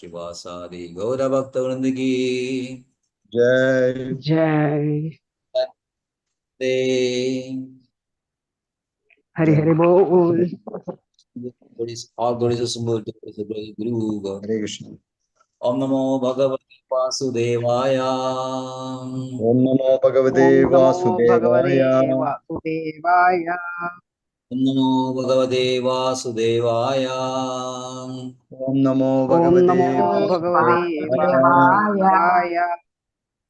शिवासादि गौरभक्तवृंद की जय जय ते हरि हरि बोल। और से गुरु हरे कृष्ण। ओम नमो भगवते वासुदेवाय। ओम नमो भगवते ओम नमो भगवते वासुदेवाय। वासुदेवाय। ओम नमो भगवते वासुदेवाय। ओम नमो ओम भगवते नमो भगवते वासुदेवाय। वासुदेवाय।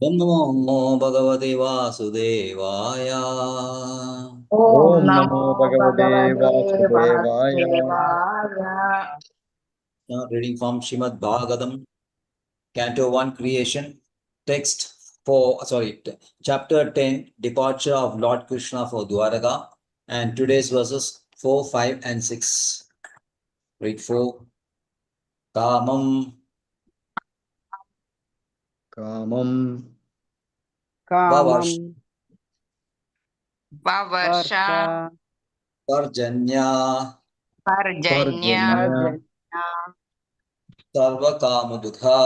ओम नमो भगवते वासुदेवाय। ओम ओम नमो नमो भगवते भगवते वासुदेवाय। वासुदेवाय। Now reading from Srimad Bhagavatam, Canto 1, Creation, Chapter 10, Departure of Lord Krishna for Dwaraka, and today's verses 4, 5, and 6. Read 4. Kamam कामं कामं वर्ष वर्ष Parjanya पर्जन्य पर्जन्य पर्जन्य Sarvakamadukha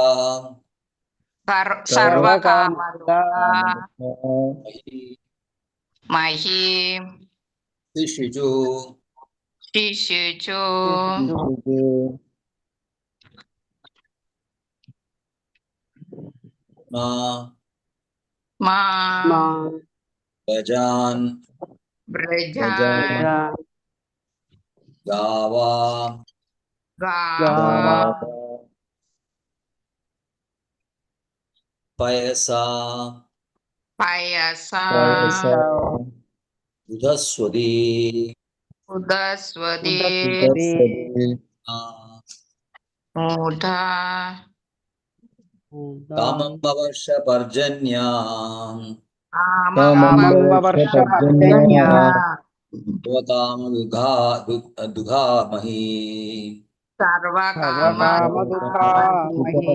सर्वकामदा सर्वकामदुःखा Mahi मही Sishiju शिशुचो शिशु Ma मां Gajan व्रजान गजानन प्रजा Gava गावा गावा गाव Payasa पयसा पयसा पयसा Udhaswadi उदस्वदे उदस्वदे उदस्सदे मूढा Kamam Varsha Parjanya कामं कामं कामं वर्ष ववर्ष पर्जन्य पर्जन्य Dugha सर्वकामदुःखा सर्वकामदुःखमहि महि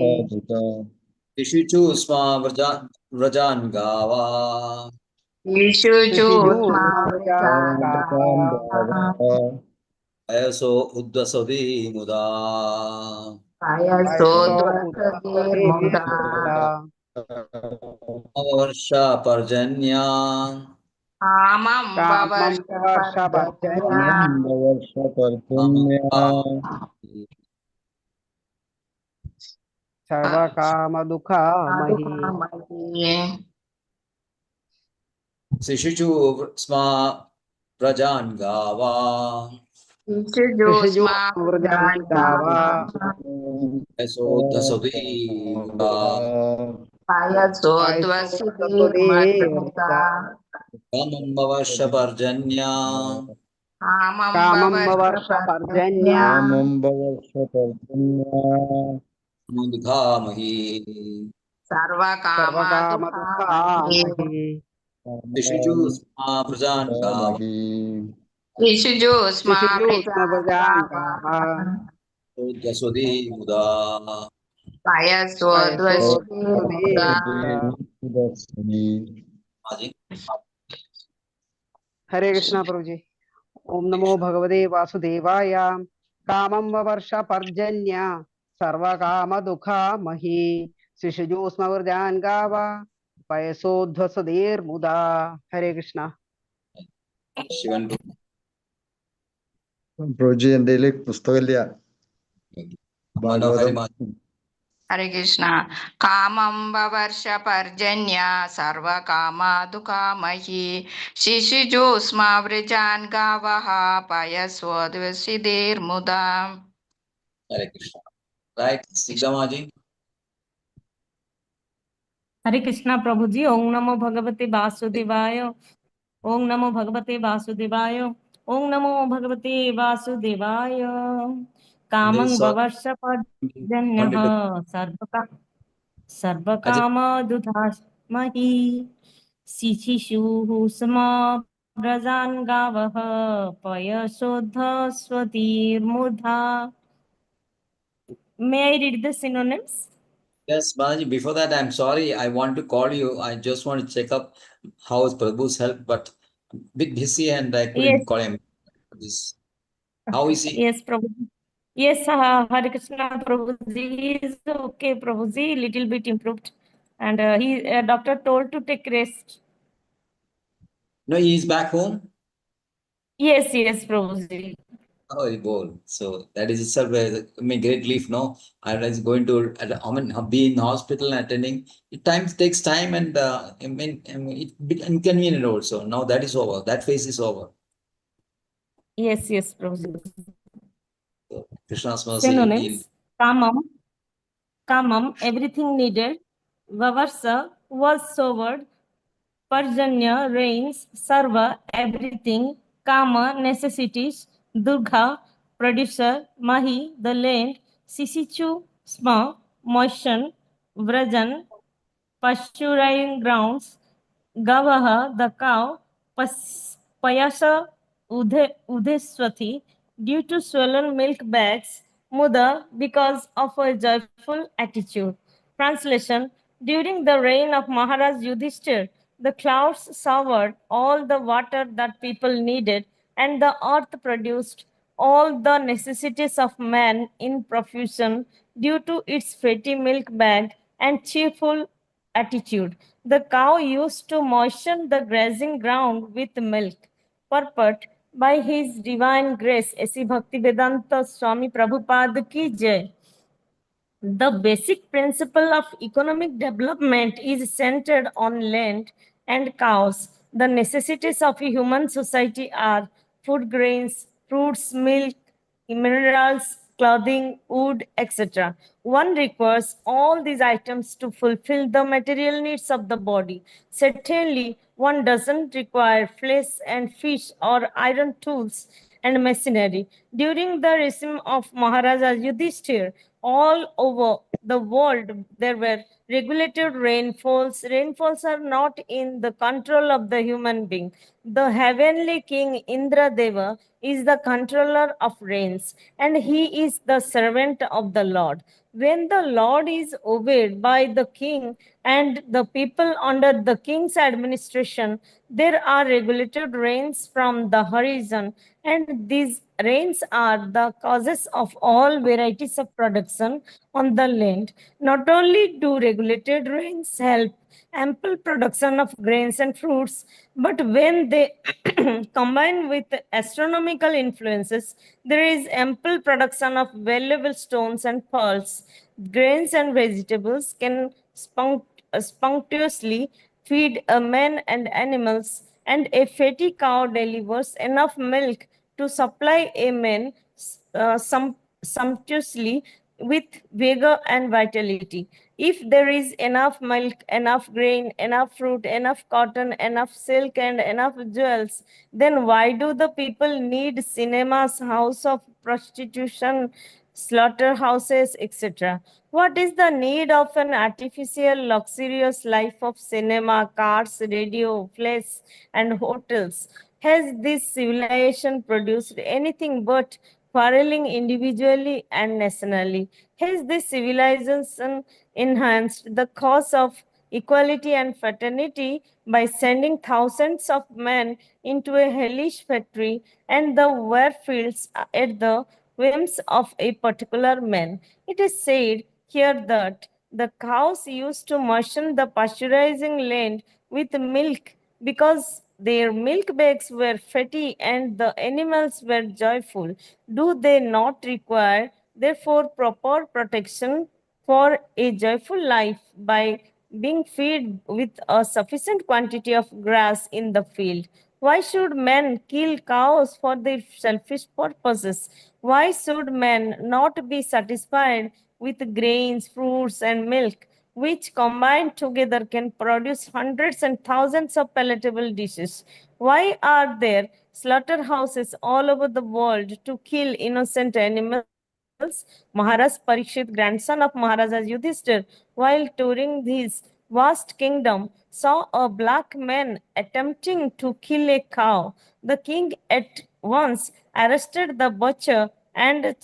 Ishichu Sma Vrajan Gava शिशुचो शिशुजु स्मृजान् गावः Ayaso Uddhasadi Muda पयसो उदस्वदे पयसोद्वसतिर्मुदा मुदा Varsha Parjanya कामं कामं ववर्ष ववर्ष पर्जन्य पर्जन्य वर्ष पर्जन्य सर्वकामदुःखा महि मधुकामहि Sishichu Sma Vrajan Gava शिशुजु शिशुजोष्मा स्मृजान् गावः Ayaso Uddhasadi Muda पयसो उदस्वदे पयसोद्वसितिर्मधुमुदा मुदा Kamam Varsha Parjanya कामं कामं ववर्ष ववर्ष पर्जन्य पर्जन्य कामं वर्ष पर्जन्य Mudghamahi सर्वकामदुःखा सर्वकामदुःखामहि महि Sishichu Sma Vrajan Gava मही शिशुजोष्मा शिशुजु स्मृजान् गावः वृजाङ्गाः Uddhasadi Muda पयसो उदस्वदे पयसोद्वसितिर्मुदा मुदा उदस्सदे Maji. हरे कृष्णा प्रभु जी। ओम नमो भगवते वासुदेवाय। कामं ववर्ष पर्जन्य सर्वकाम दुःखा मही शिशुजु स्मृजान् गावः पयसोध्वसदेर्मुदा। हरे कृष्णा। Shivan പ്രഭുജി എന്റെ പുസ്തകമില്ല Manohari ഭാഗവതം Maji. हरे कृष्णा कामं ववर्ष पर्जन्य सर्वकामादुकामहि शिशुजोष्मा वृजान् गावः पयसोद्वसितिर्मुदा Hare Krishna. Right, Sigda Maji. हरे कृष्णा प्रभु जी। ओम नमो भगवते वासुदेवाय। ओम नमो भगवते वासुदेवाय। ओम नमो भगवते वासुदेवाय। कामं ववर्ष पर्जन्यः Pandita Ajit. सर्वकामदुधामहि शिशिशुः स्म व्रजान् गावः पयसोद्धस्वतीर्मुधा। May I read the synonyms? Yes, Maji, before that, I'm sorry. I want to call you. I just want to check up how is Prabhu's health, but bit busy and I couldn't Yes, call him. This. How is he? yes, Prabhu. Yes, Hare Krishna Prabhuji is okay, Prabhuji, little bit improved. And doctor told to take rest. No, he is back home. Yes, Prabhuji. Oh, he bowled. So that is itself great relief. No, I was going to, be in the hospital and attending. It takes time, and it's bit inconvenient also. Now that is over. That phase is over. Yes, Prabhuji. So Krishna's mercy. Synonyms: kamam, everything needed. Vavarsa was sobered. Parjanya, rains. Sarva, everything. Kama, necessities. Durga, producer. Mahi, the land. Sisichu, sma, motion. Vrajan, pasturing grounds. Gavaha, the cow. Payasa, udheswati, due to swollen milk bags. Muda, because of a joyful attitude. Translation: during the reign of Maharaj Yudhishthir, the clouds showered all the water that people needed, and the earth produced all the necessities of man in profusion due to its fatty milk bag and cheerful attitude. The cow used to moisten the grazing ground with milk. Purport: by His divine grace, ऐसी भक्ति वेदांत स्वामी प्रभुपाद की जय. The basic principle of economic development is centered on land and cows. The necessities of a human society are food, grains, fruits, milk, minerals, clothing, wood, etc. One requires all these items to fulfill the material needs of the body. Certainly, one doesn't require flesh and fish or iron tools and machinery. During the regime of Maharaja Yudhishthir, all over the world there were regulated rainfalls. Rainfalls are not in the control of the human being. The heavenly king Indra Deva is the controller of rains, and he is the servant of the Lord. When the Lord is obeyed by the king and the people under the king's administration, there are regulated rains from the horizon, and these rains are the causes of all varieties of production on the land. Not only do regulated rains help ample production of grains and fruits, but when they combine with astronomical influences, there is ample production of valuable stones and pearls. Grains and vegetables can spontaneously feed a man and animals, and a fatty cow delivers enough milk to supply a man sumptuously with vigor and vitality. If there is enough milk, enough grain, enough fruit, enough cotton, enough silk, and enough jewels, then why do the people need cinemas, house of prostitution, slaughterhouses, etc.? What is the need of an artificial, luxurious life of cinema, cars, radio, flesh, and hotels? Has this civilization produced anything but quarreling individually and nationally? Has this civilization enhanced the cause of equality and fraternity by sending thousands of men into a hellish factory and the ware fields at the whims of a particular man? It is said here that the cows used to moisten the pasteurizing land with milk because their milk bags were fatty and the animals were joyful. Do they not require, therefore, proper protection for a joyful life by being fed with a sufficient quantity of grass in the field? Why should men kill cows for their selfish purposes? Why should men not be satisfied with grains, fruits, and milk, which combined together can produce hundreds and thousands of palatable dishes? Why are there slaughterhouses all over the world to kill innocent animals? Maharaj Parikshit, grandson of Maharaja Yudhishthir, while touring his vast kingdom, saw a black man attempting to kill a cow. The king at once arrested the butcher and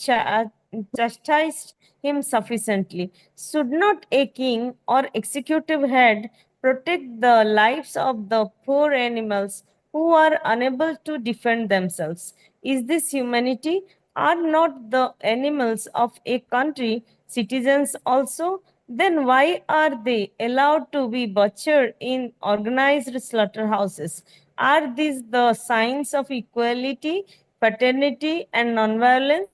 chastised him sufficiently. Should not a king or executive head protect the lives of the poor animals who are unable to defend themselves? Is this humanity? Are not the animals of a country citizens also? Then why are they allowed to be butchered in organized slaughterhouses? Are these the signs of equality, fraternity, and nonviolence?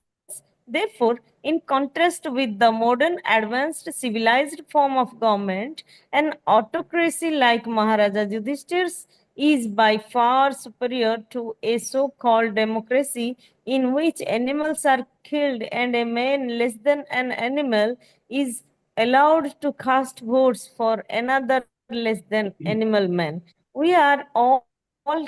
Therefore, in contrast with the modern advanced civilized form of government, an autocracy like Maharaja Yudhishthir's is by far superior to a so-called democracy in which animals are killed and a man less than an animal is allowed to cast votes for another less than animal man. We are all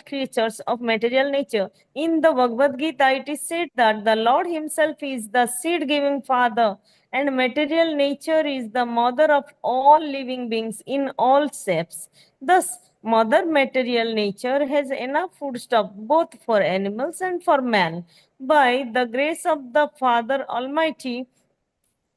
creatures of material nature. In the Bhagavad Gita, it is said that the Lord Himself is the seed-giving Father, and material nature is the mother of all living beings in all shapes. Thus, Mother material nature has enough foodstuff both for animals and for man. By the grace of the Father Almighty,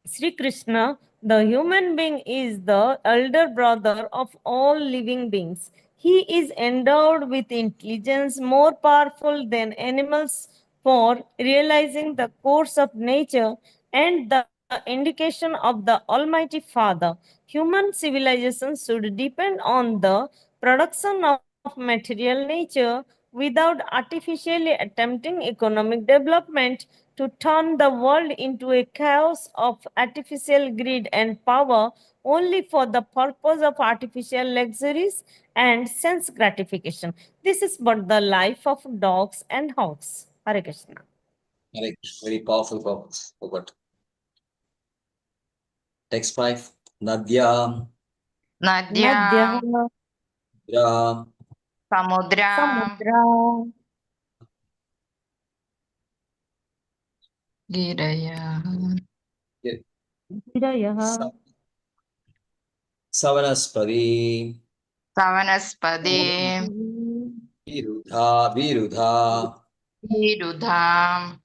Sri Krishna, the human being, is the elder brother of all living beings. He is endowed with intelligence more powerful than animals for realizing the course of nature and the indication of the Almighty Father. Human civilization should depend on the production of material nature without artificially attempting economic development to turn the world into a chaos of artificial greed and power only for the purpose of artificial luxuries and sense gratification. This is but the life of dogs and hogs. Hare Krishna. Very powerful purpose. But text 5. Nadyam, Nadyam, Nadyah, Ram, Samudram, Samudra, Giraya. Girayah, Savanaspadi, Savanaspade, Virudha, Virudha, Virudham,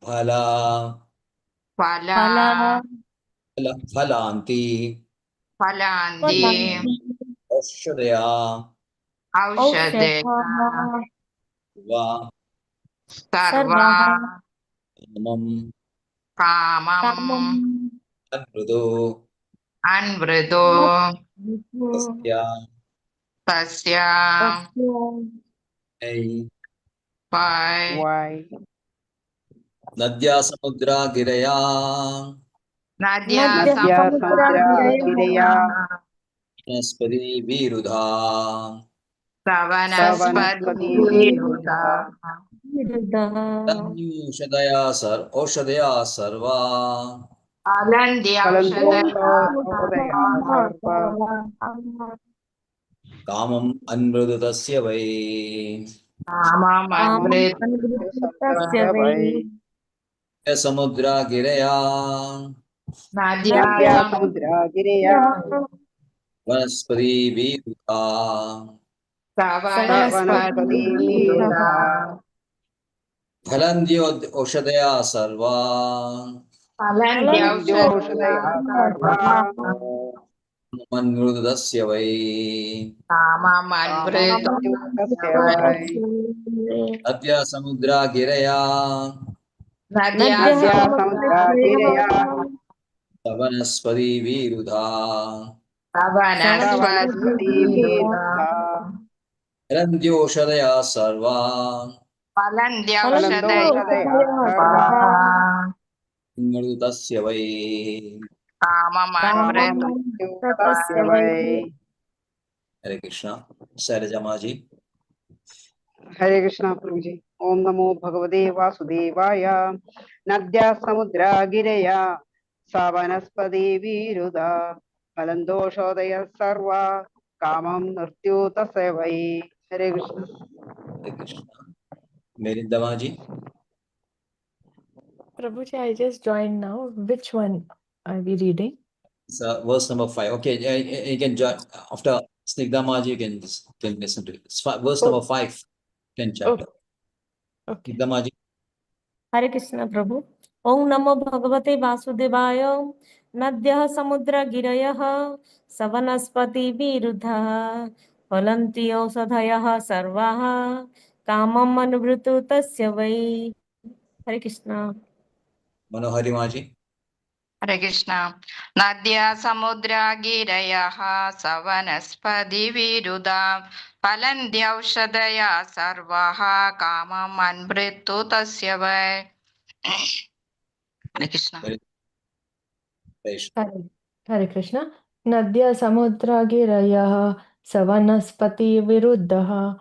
Phala, Phala, Phala, Phalanti, Phalandi, Phalanti, Oshadaya, Aushadaya, Aushadha, Va, Sarvaha, Sarva, Namam, Kamam, Kamam, Anrudo, Anvrido, Vipu, Tasya, Tasya, Tasya, Ai, Pai, Why? Nadya Samudra Giraya, Nadya Nadya Nadya Samudra Samudra Samudra Giraya Giraya, Vanaspadi, Virudha, Savanaspati Savanaspati Virudha, Virudha Viruddha, Tanyushadaya Sar, Oshadaya Sarva, Alandi Aushadaya, Kalandoshodaya Sarva Kamam Anrudo Tasya Vai, Kamam Kamam Anvrido, Tasya Vai Samudra Giraya, Nadya Nadya Samudra Samudra Giraya Vanaspadi, Virudha, Savanaspati Savanaspati Virudha Virudha, Phalandyo Oshadaya Sarva, Alandi Kalandoshodaya Sarva Aushadaya, Manrudasya Vai, Kamam Kamam Anvrido, Tasya Vai Adya Samudra Giraya, Nadya Nadya Nadya Samudra Samudra Samudra Giraya Giraya, Vanaspadi, Virudha, Savanaspati Savanaspati Virudha, Virudha Phalandyo Sarva, Alandi Aushadaya, Kalandoshodaya Sarva Manrudasya Vai. Kamam Kamam Anvrido, Tasya Vai Hare Krishna. Shailaja Maji. Hare Krishna Prabhuji. Om Namo Bhagavate Vasudevaya. Nadya Samudra Giraya Savanaspadi Virudha Kalandoshodaya Sarva Kamam Nurtyuta Sevai. Hare Krishna. Hare Krishna. Merinda Maji. Prabhuji, I just joined now. Which one are we reading? So verse number 5. Okay, you can join after Snigdha Maji. You can listen to it. It's verse number 5, 10th chapter. Okay. Snigdha Maji. Hare Krishna Prabhu. Om Namo Bhagavate Vasudevaya. Nadyah Samudra Girayah Savanaspati Virudha Phalanti Ausadhayah Sarvaha Kamam Anvritu Tasya Vai Hare Krishna. Manohari Maji. Hare Krishna. Nadya samudra giraya savanaspadi viruda palandya aushadaya sarvaha kamam anvrittu tasya vai. Hare Krishna. Very nice. Hare, Hare Krishna. Nadya samudra girayah savanaspati viruddhah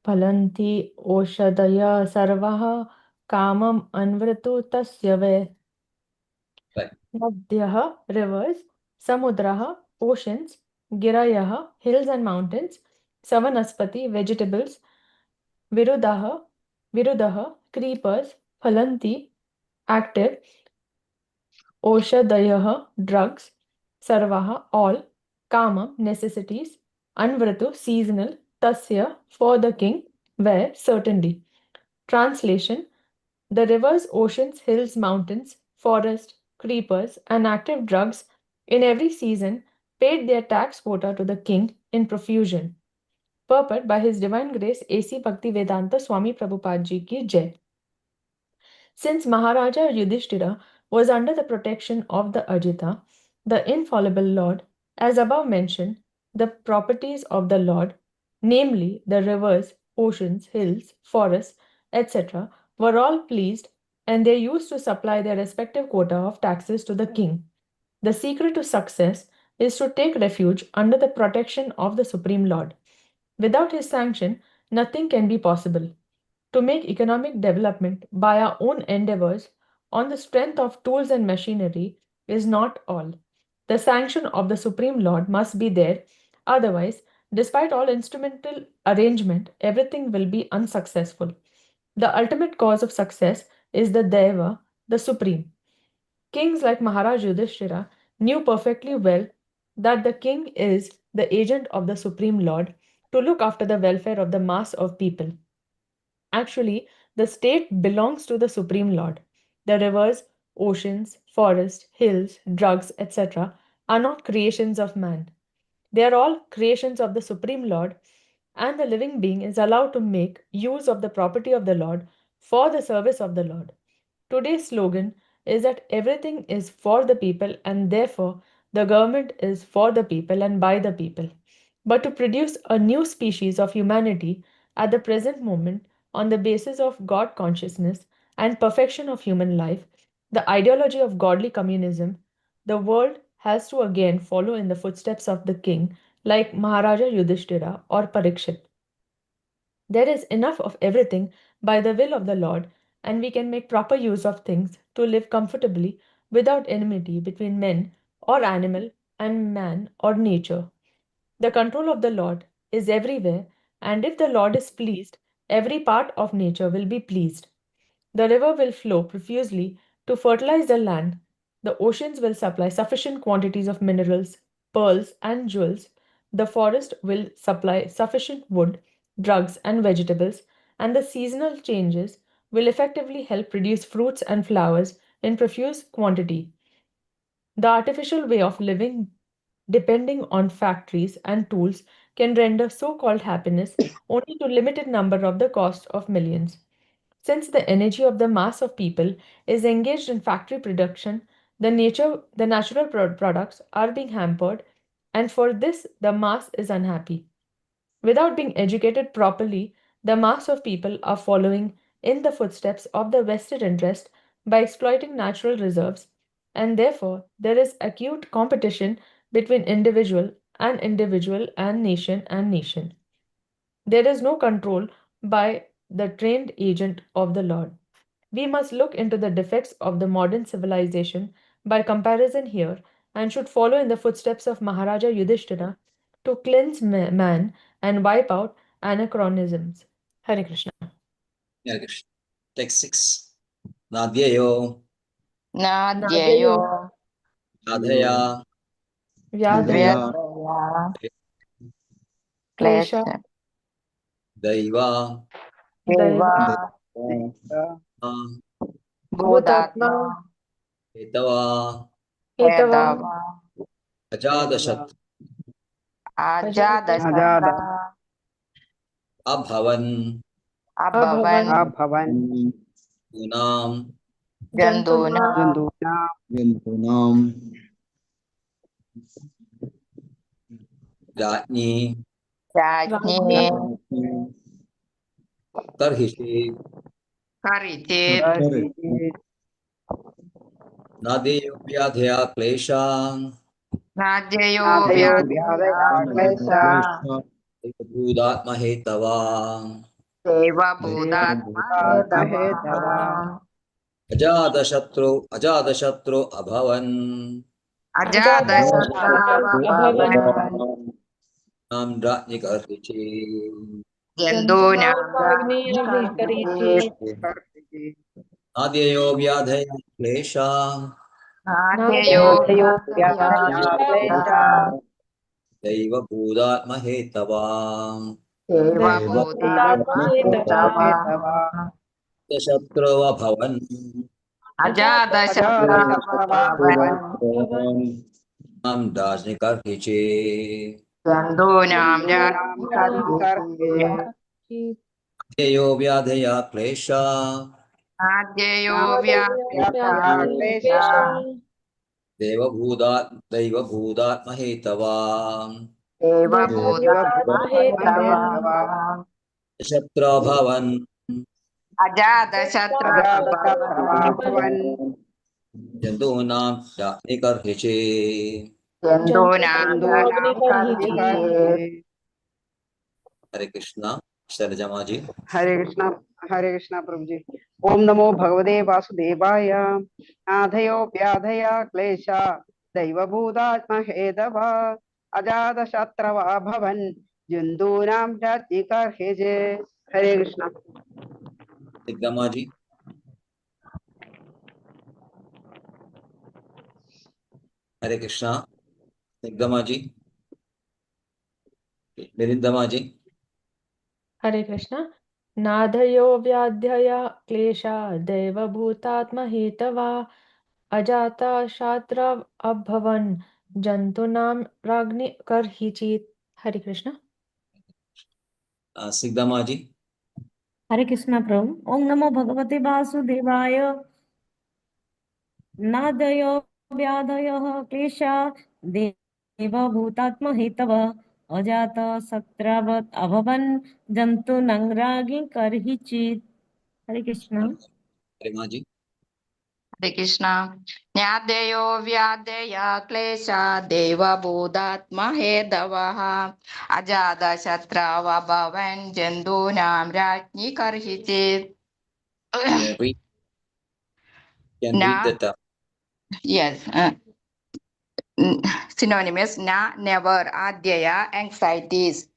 phalanti oshadaya sarvaha kamam anvratu tasya ve. Right. Nadyah, rivers, samudrah, oceans, girayah, hills and mountains, savanaspati, vegetables, virudah, creepers, phalanti, active, oshadayah, drugs, sarvaha, all, kama, necessities, anvratu, seasonal, tasya, for the king, where, certainly. Translation: the rivers, oceans, hills, mountains, forests, creepers, and active drugs in every season paid their tax quota to the king in profusion. Purport by His Divine Grace A.C. Bhaktivedanta Swami Prabhupada Ji ki Jai. Since Maharaja Yudhishthira was under the protection of the Ajita, the infallible Lord, as above mentioned, the properties of the Lord, namely the rivers, oceans, hills, forests, etc., were all pleased, and they used to supply their respective quota of taxes to the king. The secret to success is to take refuge under the protection of the Supreme Lord. Without his sanction, nothing can be possible. To make economic development by our own endeavors on the strength of tools and machinery is not all. The sanction of the Supreme Lord must be there, otherwise, despite all instrumental arrangement, everything will be unsuccessful. The ultimate cause of success is the Deva, the Supreme. Kings like Maharaj Yudhishthira knew perfectly well that the king is the agent of the Supreme Lord to look after the welfare of the mass of people. Actually, the state belongs to the Supreme Lord. The rivers, oceans, forests, hills, drugs, etc., are not creations of man. They are all creations of the Supreme Lord, and the living being is allowed to make use of the property of the Lord for the service of the Lord. Today's slogan is that everything is for the people, and therefore the government is for the people and by the people. But to produce a new species of humanity at the present moment on the basis of God consciousness and perfection of human life, the ideology of godly communism, the world has to again follow in the footsteps of the king like Maharaja Yudhishthira or Parikshit. There is enough of everything by the will of the Lord, and we can make proper use of things to live comfortably without enmity between men or animal and man or nature. The control of the Lord is everywhere, and if the Lord is pleased, every part of nature will be pleased. The river will flow profusely to fertilize the land. The oceans will supply sufficient quantities of minerals, pearls, and jewels. The forest will supply sufficient wood, drugs, and vegetables, and the seasonal changes will effectively help produce fruits and flowers in profuse quantity. The artificial way of living, depending on factories and tools, can render so-called happiness only to limited number of the cost of millions. Since the energy of the mass of people is engaged in factory production, the natural products are being hampered, and for this the mass is unhappy. Without being educated properly, the mass of people are following in the footsteps of the vested interest by exploiting natural reserves, and therefore there is acute competition between individual and nation. There is no control by the trained agent of the Lord. We must look into the defects of the modern civilization by comparison here and should follow in the footsteps of Maharaja Yudhishthira to cleanse man and wipe out anachronisms. Hare Krishna. Hare Krishna. Text 6. Nadyayo, Nadyayo Radhaya, Vyadaya, Vyadaya Klesha, Klesha Daiva, Daiva, Deva Bhutatma, Bhudatma Etava, Etava, Vedava Ajadashat, Ajata, Ajada, Ajadashatra Abhavan, Abhavan, Abhavan Unam Jantuna Janduna Vintunam Rajni Rajni Karhishi Karichit Karhijit Nadeyo Vyadhya Klesha Nadyayo Nadayo Vyadhaya Vyadaya Klesha Klesha Bhudatma Hetava Deva Deva Buddhatma Bhuta Mahetava Hedava Ajadashatru Abhavan Ajada Ajatashatru Shatrava Abhavan Bhavan Nam Rajni Karhishi Jandunam Jandunagni Rajni Karhichit Karhichit Karhijit Nadeyo Vyadhya Klesha Nadyayo Nadayo Vyadhaya Vyadaya Klesha Klesha Klesha Deva Bhudatma Hetava Deva Deva Deva Bhutatma Buddhatma Hetava Bhuta Hedava Shatru Abhavan Ajada Ajada Shatrava Shatrava Bhavan Bhavan Nam Rajni Karhishi Jandunam Jandunam Rajni Rajni Karhichit Karhijit Karhichit Nadeyo Vyadhya Klesha Nadyayo Nadayo Vyadhaya Vyadaya Adaya Klesha Klesha Klesha Deva Bhudatma Hetava Deva Deva Deva Buddhatma Bhutatma Bhuta Hetava Mahetava Hedava Shatru Abhavan Ajada Shatrava Ajada Ajatashatru Shatrava Bhavan Abhavan Bhavan Jandunam Rajni Karhishi Jandunam Jandunagni Jandunam Rajni Karhi Karhichit Karhichit Karhijit Hare Krishna Sharjamaji Hare Krishna Prabhuji. Om Namo Bhagavate Vasudevaya. Adhayo Vyadhaya Klesha Daiva Bhudatma Hedava Ajada Shatrava Bhavan Jundunam Jati Karheje. Hare Krishna. Siddhamaji Hare Krishna Siddhamaji Mirindamaji Hare Krishna. Nadhayo Vyadhyaya Klesha Deva Bhutatma Hetava Ajata Shatra Abhavan Jantunam Ragni Karhichit. Hare Krishna. Siddhamaji हरे कृष्णा प्रभु ओम नमो भगवते वासुदेवाय नादयो व्याधयः क्लेशा देवभूतात्महेतव अजात शत्रवत् अभवन् जन्तु नङ्रागि कर्हिचित् हरे Krishna Premaji Hare Krishna. Nyadeyo Vyadeya Klesha Deva Buddhatma Hedavaha Ajada Shatrava Bhavan Jandunam Rajni Karhichit. can read can read Na, that yes, synonymous na, never, adhyaya, anxieties.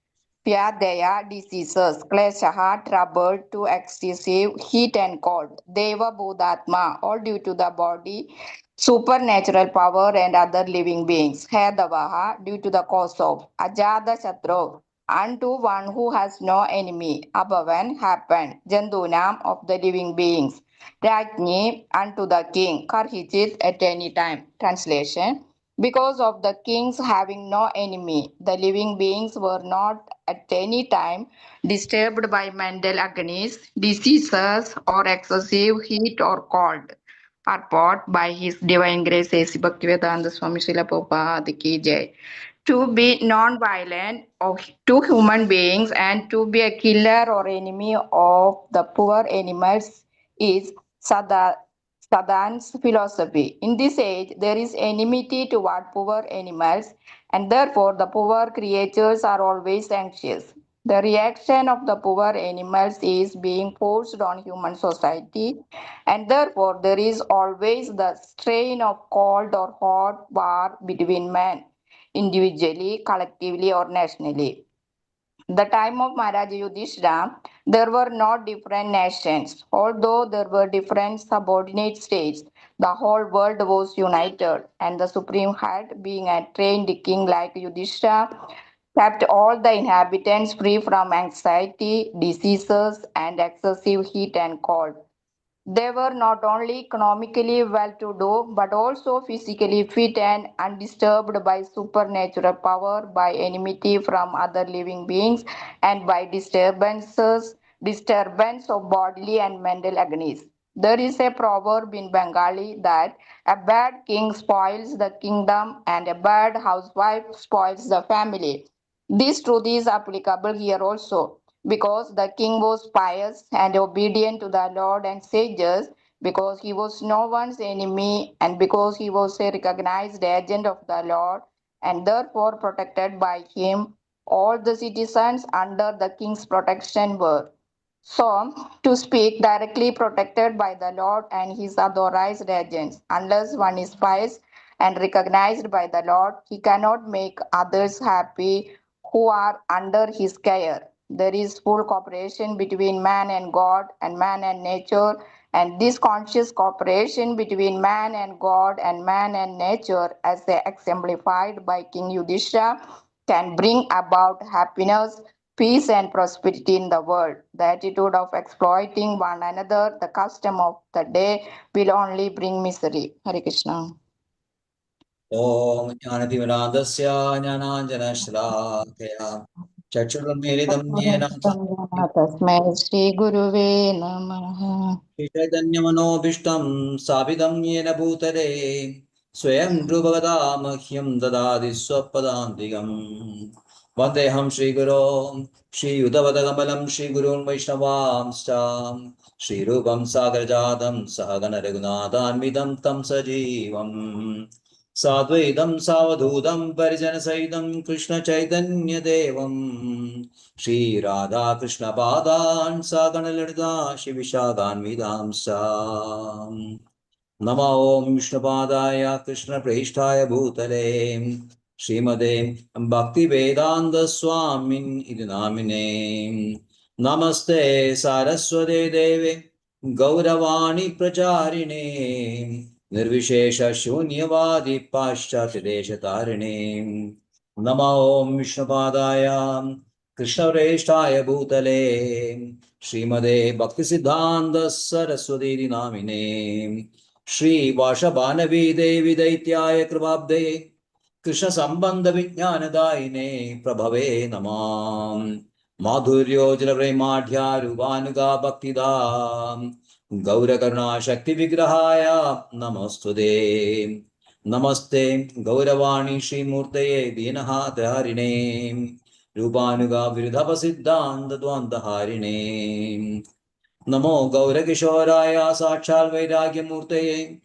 Vyadaya diseases, kleshaha, trouble to excessive heat and cold. Deva Bodhatma, all due to the body, supernatural power and other living beings. Hedavaha, due to the cause of. Ajada Shatru, unto one who has no enemy. Abhavan, happened. Jandunam, of the living beings. Rajni, unto the king. Karhichit, at any time. Translation. Because of the kings having no enemy, the living beings were not at any time disturbed by mental agonies, diseases, or excessive heat or cold. Purport by His Divine Grace A.C. Bhaktivedanta Swami Srila Prabhupada Ki Jai. To be non-violent to human beings and to be a killer or enemy of the poor animals is Sadan's philosophy. In this age, there is enmity toward poor animals, and therefore the poor creatures are always anxious. The reaction of the poor animals is being forced on human society, and therefore there is always the strain of cold or hot war between men, individually, collectively, or nationally. The time of Maharaja Yudhishthira, there were not different nations. Although there were different subordinate states, the whole world was united, and the supreme head, being a trained king like Yudhishthira, kept all the inhabitants free from anxiety, diseases, and excessive heat and cold. They were not only economically well to do, but also physically fit and undisturbed by supernatural power, by enmity from other living beings, and by disturbance of bodily and mental agonies. There is a proverb in Bengali that a bad king spoils the kingdom and a bad housewife spoils the family. This truth is applicable here also because the king was pious and obedient to the Lord and sages, because he was no one's enemy, and because he was a recognized agent of the Lord and therefore protected by him. All the citizens under the king's protection were, so to speak, directly protected by the Lord and his authorized agents. Unless one is pious and recognized by the Lord, he cannot make others happy who are under his care. There is full cooperation between man and God and man and nature, and this conscious cooperation between man and God and man and nature, as exemplified by King Yudhishthira, can bring about happiness, peace, and prosperity in the world. The attitude of exploiting one another, the custom of the day, will only bring misery. Hare Krishna. Om Jnanatimirandasya Jnananjanashraya Chakshuramiritam Yena Tasmai Shri Guruve Namaha. Chaitanyamanoਭീഷ്ടം Sabidam Yena Bhutale Swayam Rupavadamahyam Dadadi Swapadantigam Vandeham Shri Guru Shri Yudavadagabalam Shri Gurun Vaishnavamscha Shri Rupam Sagarajadam Sahagana Raghunathanvidam Tam Sajivam Sadvaidam Savadhudam Parijanasaidam Krishna Chaitanya Devam Shri Radha Krishna Padan Sagana Lalita Shri Vishadan Vidamsa Namo Om Vishnupadaya Krishna Preshthaya Bhutale Srimade Bhakti Vedanta Swamin Idinamine Namaste Saraswate Deve Gauravani Pracharine Nirvishesha Shunyavadi Paschati Deshatarine Namo Om Vishnupadaya Krishna Preshthaya Bhutale Srimade Bhakti Siddhanta Saraswati Namine Shri Vashabhanavi Devi Daityaya Kripabde Krishna Sambandha Vijnanadaine Prabhave Namam Madhuryo Jalapremadhya Rubanuga Bhaktidam Gaura Karuna Shakti Vigrahaya Namastude Namaste Gauravani Shri Murtaye Dinaha Dharine Rubanuga Viridhava Siddhanta Dvanda Harine Namo Gaurakishoraya Sakshal Vairagyamurtaye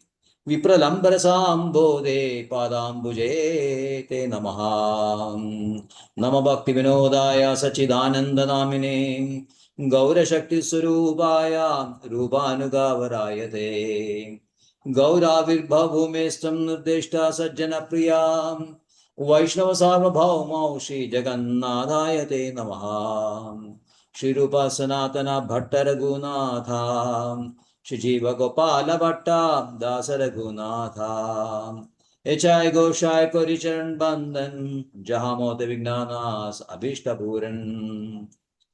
Vipralambarasambode Padambuje Te Namaha Nama Bhakti Vinodaya Sachidananda Namine Gaura Shakti Surubaya Rubanugavaraya Te Gaura Virbhavumestam Nirdeshta Sajjana Priyam Vaishnava Sarvabhaumau Shri Jagannadhaya Te Namaha Shri Rupa Sanatana Bhatta Raghunatha Shri Jiva Gopala Bhatta Dasa Raghunatha Echai Goshai Kori Charan Bandhan Jahamote Vignanas Abhishta Puran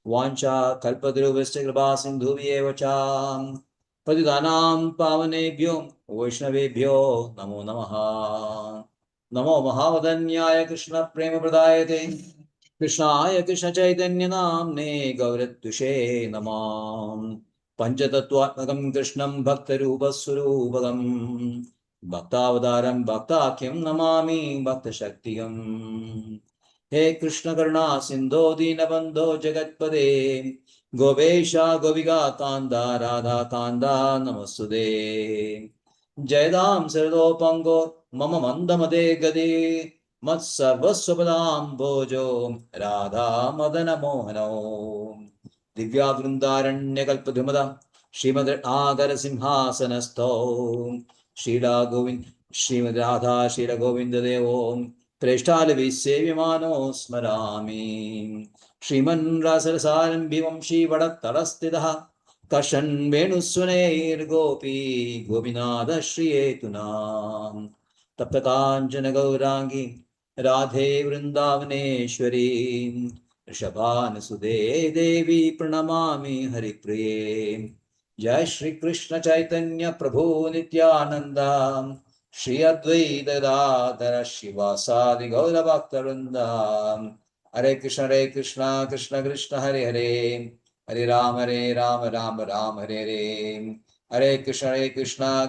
Vancha Kalpadru Vestikraba Sindhu Vyevacha Padidanam Pavanebhyo Vaishnavebhyo Namo Namaha Namo Mahavadanyaya Krishna Prema Pradayate Krishnaya Krishna Chaitanya Namne Gaurattushe Namam Panchatattvatmakam Krishnam Bhaktarupa Surupagam Bhaktavadaram Bhaktakyam Namami Bhakta Shaktiyam He Krishna Karuna Sindho Dinabandho Jagatpade Govesha Goviga Kanda Radha Kanda Namastude Jayadam Sardopango Mama Mandamade Gade Matsarvasvapadam Bojo Radha Madana Mohano Divya Vrindaranya Kalpadumada Srimad Agara Simhasanasto Srila Govind Srimad Radha Srila Govinda Devo Preshtalavi Sevimano Smarami Shriman Rasarasaram Bhivam Shivadat Tarastidha Kashan Venuswaneir Gopi Gopinada Shriyetunam Taptakanjana Gaurangi Radhe Vrindavaneshwari Rishabhanasude Devi Pranamami Haripriye Jai Shri Krishna Chaitanya Prabhu Nityananda Shri Advaita Radhara Shivasadi Gaura Bhaktaranda Hare Krishna Krishna Krishna Hare Hare Hare Ram Ram Ram Hare Hare Hare Krishna,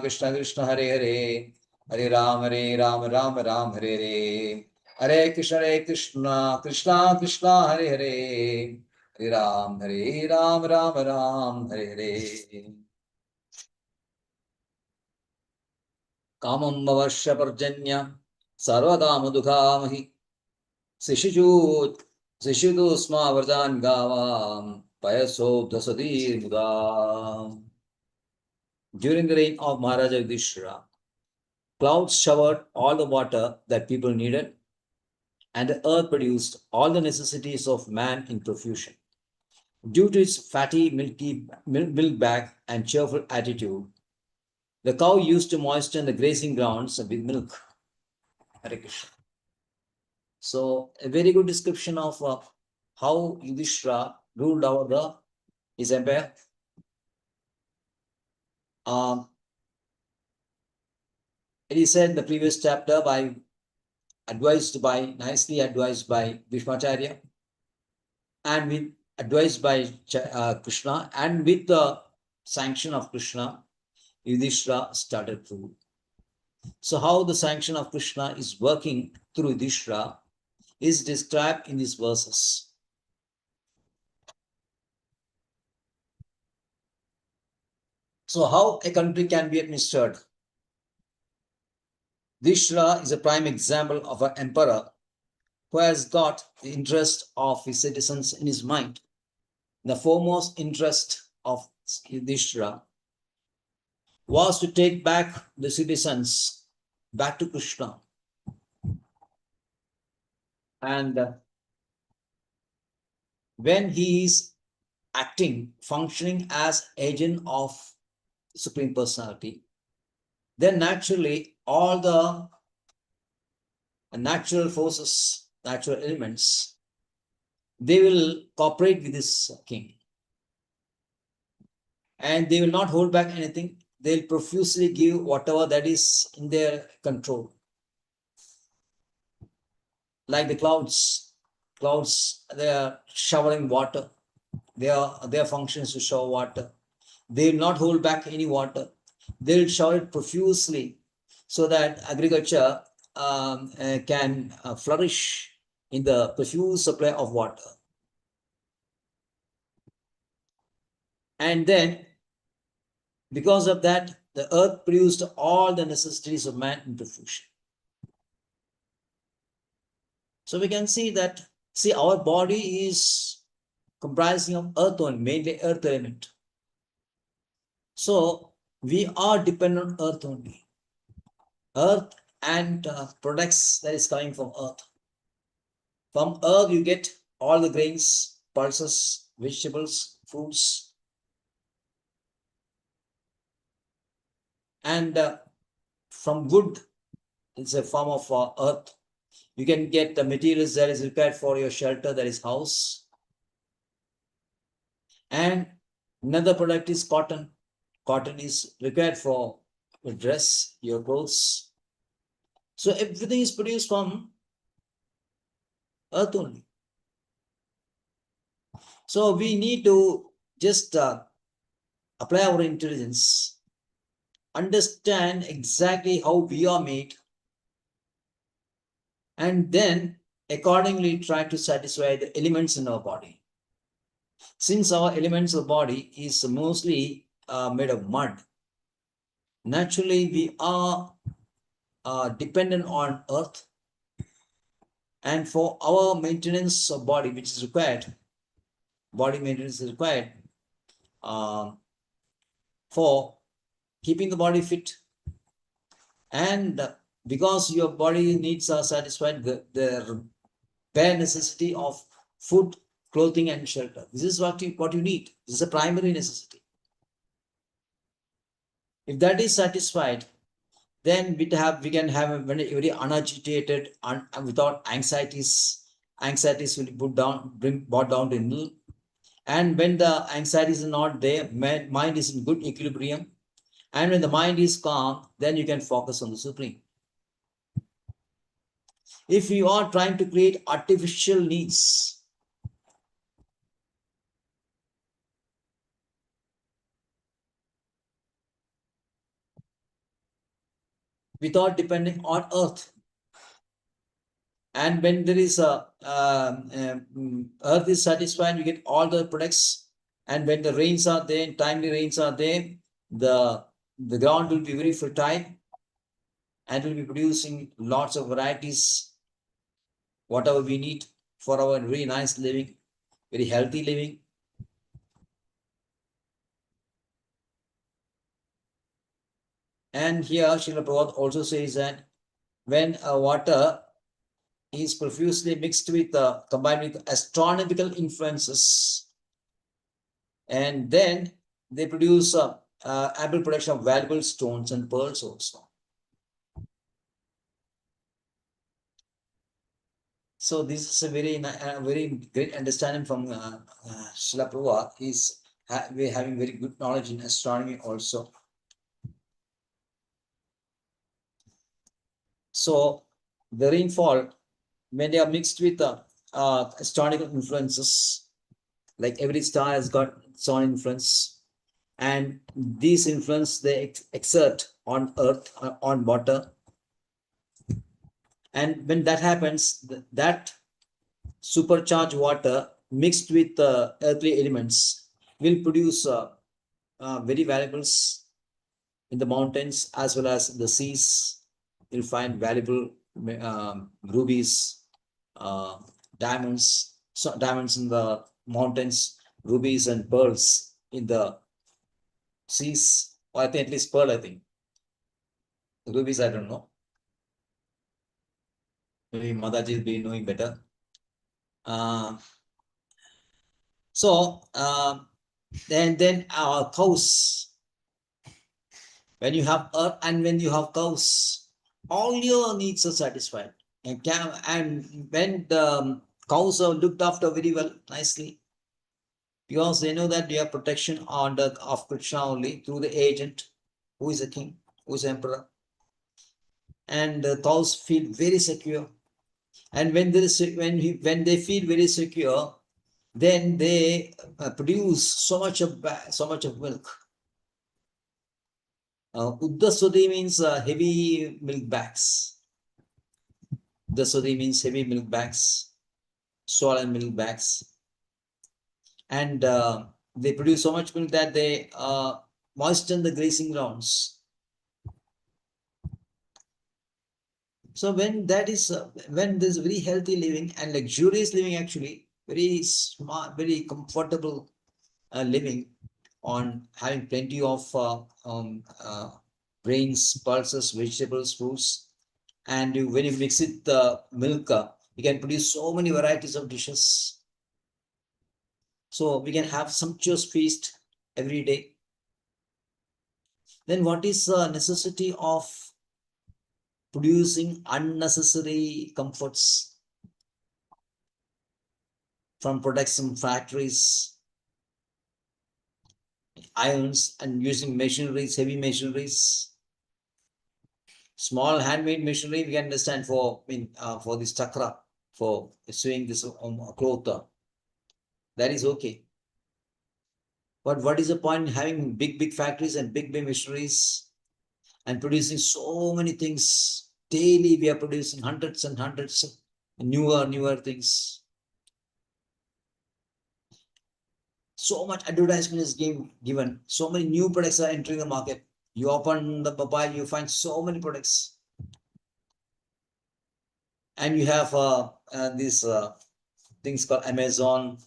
Krishna Krishna, Hare Hare, Hare Ram, Ram Ram, Hare Hare. Hare Krishna, Krishna Krishna, Hare Hare, Hare Ram, Ram Ram, Hare Hare. Kamam Bhavasya Parjanya, Sarvakama Dukamahi, Sishudu Sma Vardan Gavam, Payaso Dasadir Mudam. During the reign of Maharaja Yudhishthira, clouds showered all the water that people needed, and the earth produced all the necessities of man in profusion. Due to its fatty, milk bag and cheerful attitude, the cow used to moisten the grazing grounds with milk. Hare Krishna. So, a very good description of how Yudhishthira ruled over his empire. It is said in the previous chapter nicely advised by Bhishmacharya, and advised by Krishna, and with the sanction of Krishna, Yudhishthira started to rule. So how the sanction of Krishna is working through Yudhishthira is described in these verses. So how a country can be administered? Yudhishthira is a prime example of an emperor who has got the interest of his citizens in his mind. The foremost interest of Yudhishthira was to take back the citizens back to Krishna. And when he is functioning as agent of Supreme Personality, then naturally all the natural forces, natural elements, they will cooperate with this king. And they will not hold back anything. They'll profusely give whatever that is in their control. Like the clouds, they are showering water. Their function is to shower water. They will not hold back any water. They will shower it profusely so that agriculture can flourish in the profuse supply of water. And then, because of that, the earth produced all the necessities of man in profusion. So we can see that, our body is comprising of earth only, mainly earth element. So we are dependent on earth only. Earth and products that is coming from earth. From earth you get all the grains, pulses, vegetables, fruits. And from wood, it's a form of earth. You can get the materials that is required for your shelter, that is house. And another product is cotton. Cotton is required for your dress, your clothes. So everything is produced from earth only. So we need to just apply our intelligence, understand exactly how we are made, and then accordingly try to satisfy the elements in our body. Since our elements of body is mostly made of mud, naturally we are dependent on earth. And for our maintenance of body, which is required, body maintenance is required for keeping the body fit. And because your body needs are satisfied, the bare necessity of food, clothing, and shelter. This is what you need. This is a primary necessity. If that is satisfied, then we can have a very unagitated, without anxieties. Anxieties will be brought down to nil. And when the anxieties are not there, mind is in good equilibrium. And when the mind is calm, then you can focus on the Supreme. If you are trying to create artificial needs, without depending on earth. And when there is a earth is satisfied, you get all the products. And when the rains are there, timely rains are there, the ground will be very fertile and will be producing lots of varieties, whatever we need for our very nice living, very healthy living. And here Srila Prabhupada also says that when water is profusely mixed with, combined with astronomical influences, and then they produce ample production of valuable stones and pearls also. So this is a very great understanding from Srila Prabhupada. We're having very good knowledge in astronomy also. So the rainfall, when they are mixed with astronomical influences, like every star has got its own influence, and these influence they exert on earth, on water. And when that happens, that supercharged water mixed with earthly elements will produce very valuables in the mountains as well as the seas. You'll find valuable rubies, diamonds, diamonds in the mountains, rubies and pearls in the seas, or I think at least pearl, I think. Rubies, I don't know. Maybe Mataji will be knowing better. Then our cows. When you have earth and when you have cows, all your needs are satisfied. And when the cows are looked after very well, nicely, because they know that they have protection of Krishna only through the agent, who is a king, who is emperor. And the cows feel very secure. And when they feel very secure, then they produce so much of milk. Uddaswadi means heavy milk bags. Uddaswadi means heavy milk bags, swollen milk bags. And they produce so much milk that they moisten the grazing grounds. So when that is, when there's very healthy living and luxurious living, actually, very smart, very comfortable living on having plenty of grains, pulses, vegetables, fruits, and when you mix it the milk, you can produce so many varieties of dishes. So we can have sumptuous feast every day. Then what is the necessity of producing unnecessary comforts from production factories, irons, and using machineries, heavy machineries? Small handmade machinery we can understand for this chakra, for sewing this cloth. That is okay. But what is the point in having big factories and big machineries and producing so many things? Daily we are producing hundreds and hundreds of newer things. So much advertisement is given. So many new products are entering the market. You open the mobile, you find so many products. And you have these things called Amazon,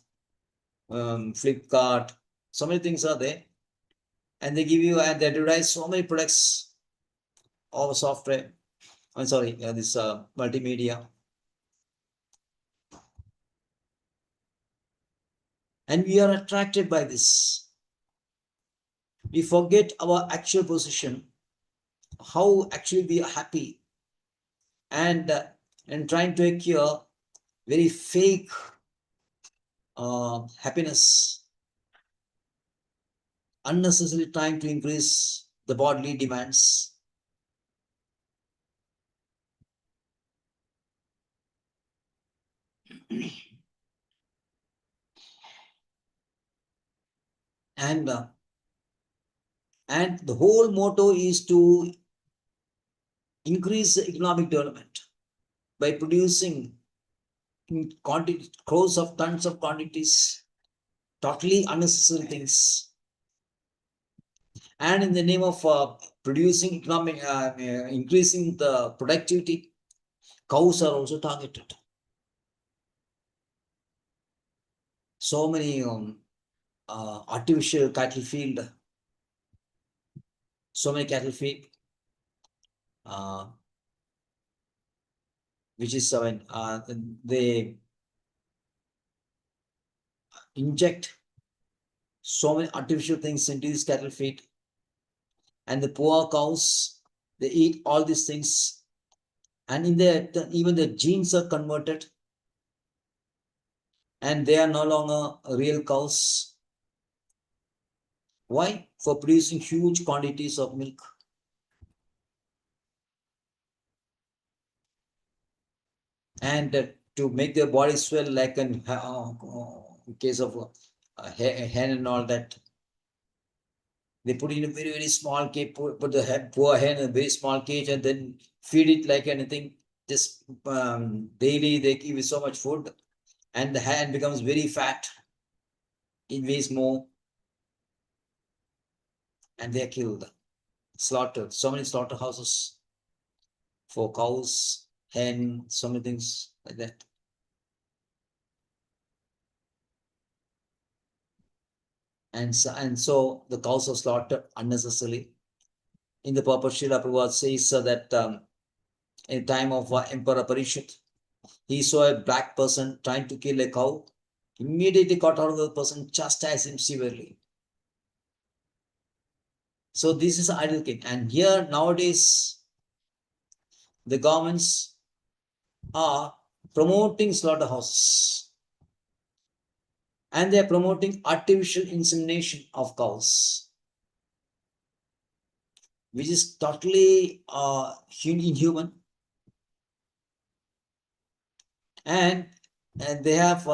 Flipkart. So many things are there. And they give you, and they advertise so many products of software. I'm sorry, this multimedia. And we are attracted by this. We forget our actual position, how actually we are happy, and trying to acquire very fake happiness, unnecessarily trying to increase the bodily demands. And the whole motto is to increase the economic development by producing in quantity, crores of tons of quantities, totally unnecessary things. And in the name of producing economic, increasing the productivity, cows are also targeted. So many artificial cattle field, so many cattle feed, which is they inject so many artificial things into these cattle feed, and the poor cows, they eat all these things, and in the even the genes are converted, and they are no longer real cows. Why? For producing huge quantities of milk. And to make their body swell, like in case of hen and all that, they put in a very, very small cage, put the poor hen in a very small cage, and then feed it like anything. Just daily they give it so much food, and the hen becomes very fat. It weighs more, and they are killed, slaughtered. So many slaughterhouses for cows, hen, so many things like that. And so the cows are slaughtered unnecessarily. In the purport, Srila Prabhupada says that in time of Emperor Parishit, he saw a black person trying to kill a cow, immediately caught out of the person, chastised him severely. So this is an ideal king. And here nowadays, the governments are promoting slaughterhouses, and they are promoting artificial insemination of cows, which is totally inhuman. And they have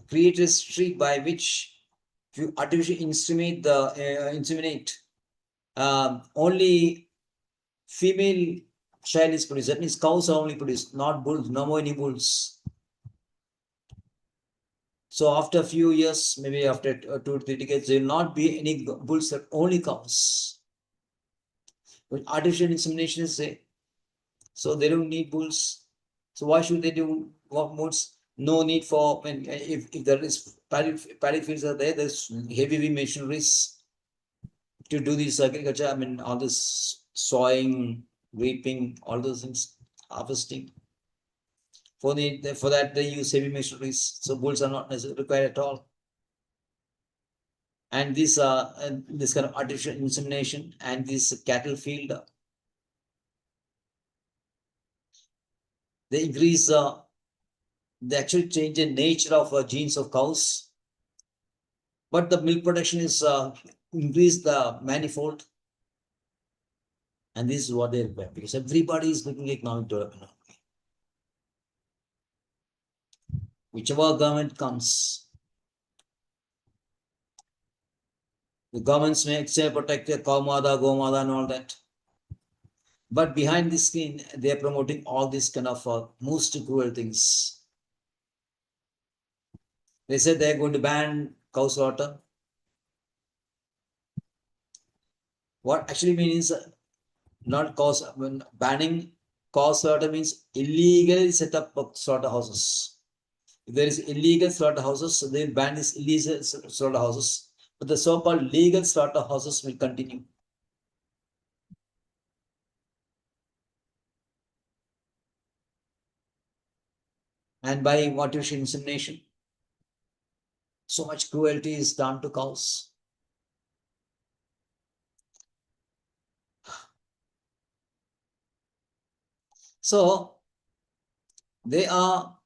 created a streak by which you artificially inseminate only female child is produced. That means cows are only produced, not bulls, no more any bulls. So after a few years, maybe after 2 to 3 decades, there will not be any bulls, only cows. But artificial insemination is there, so they don't need bulls. So why should they do bulls? No need for, if there is paddy fields are there, there's heavy machineries to do this agriculture. I mean, all this sowing, reaping, all those things, harvesting. For that they use heavy machineries, so bulls are not necessarily required at all. And this kind of artificial insemination and this cattle field, they increase, they actually change the nature of genes of cows, but the milk production is increased the manifold, and this is what they require, because everybody is looking at economic development. Whichever government comes, the governments may say protect the cow mother, go mother, and all that, but behind the screen they are promoting all these kind of most cruel things. They said they are going to ban cow slaughter. What actually means not cause, when banning cow slaughter means illegally set up slaughterhouses. If there is illegal slaughterhouses, so they will ban these illegal slaughterhouses, but the so-called legal slaughterhouses will continue. And by artificial insemination, so much cruelty is done to cows. So they are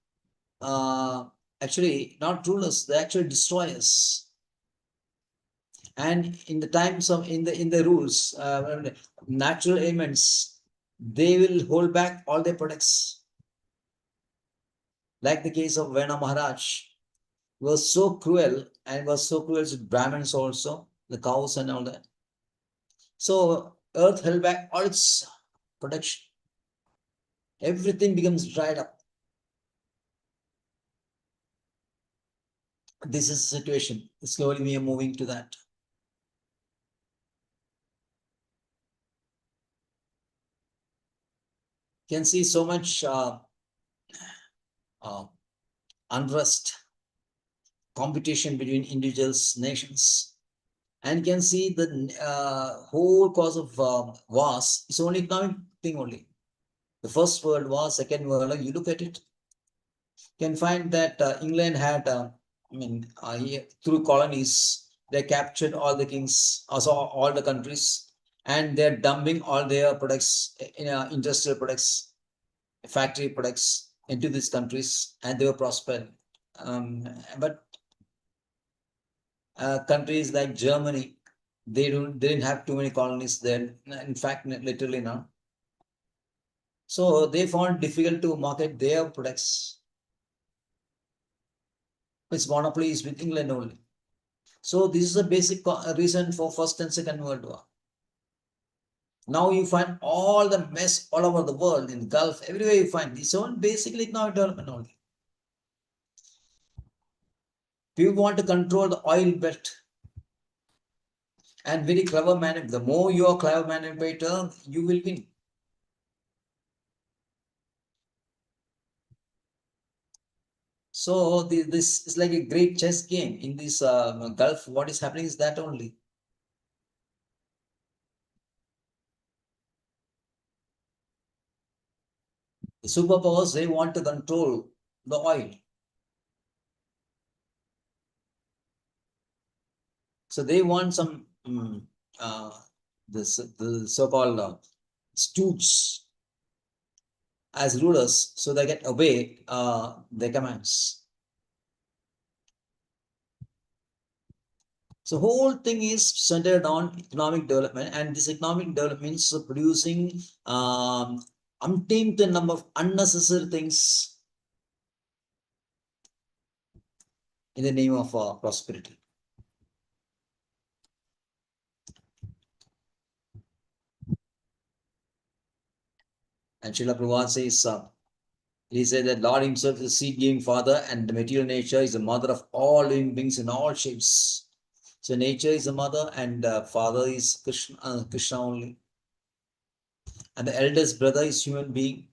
actually not rulers, they actually destroyers. And in the times of in the rules, natural elements, they will hold back all their products. Like the case of Vena Maharaj, was so cruel, and was so cruel to Brahmins also, the cows and all that. So earth held back all its production. everything becomes dried up. This is the situation. Slowly we are moving to that. You can see so much unrest, competition between individuals, nations, and you can see the whole cause of wars is only economic thing only. The First World War, Second World War, you look at it, you can find that England had, through colonies, they captured all the kings, also all the countries, and they're dumping all their products, industrial products, factory products into these countries, and they were prospering. But countries like Germany, they didn't have too many colonies there. In fact, literally now. So they found difficult to market their products. Its monopoly is with England only. So this is a basic reason for First and Second World War. Now you find all the mess all over the world, in the Gulf, everywhere you find this all basically economic development only. People want to control the oil belt. And very clever man, the more you are clever manipulator, you will win. So this is like a great chess game in this Gulf. What is happening is that only. The superpowers, they want to control the oil. So they want some the so-called stooges as rulers, so they can obey their commands. So whole thing is centered on economic development, and this economic development is producing umpteenth number of unnecessary things in the name of prosperity. And Srila Prabhupada says, he said that Lord himself is the seed-giving father, and the material nature is the mother of all living beings in all shapes. So nature is the mother, and father is Krishna only. And the eldest brother is human being.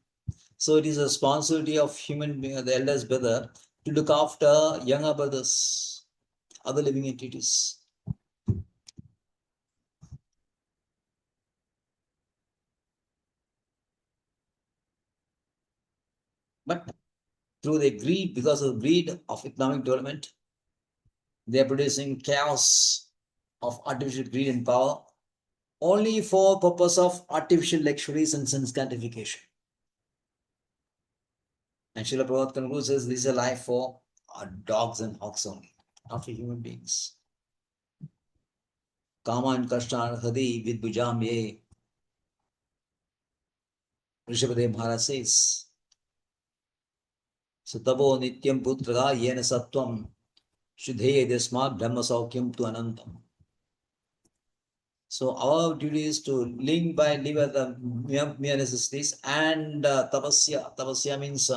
So it is a responsibility of the eldest brother to look after younger brothers, other living entities. But through the greed, because of the greed of economic development, they are producing chaos of artificial greed and power, only for purpose of artificial luxuries and sense gratification. And Srila Prabhupada concludes says this is a life for dogs and hogs only, not for human beings. Kama and Kashta Hadi Vidbujam Ye. Rishabhadeva Maharaj says, Satabo Nityam Putraga Yena Sattvam Shudhe Desma Brahma Saukyam tu Anantam. So our duty is to live by the mere necessities, and tapasya. Tapasya means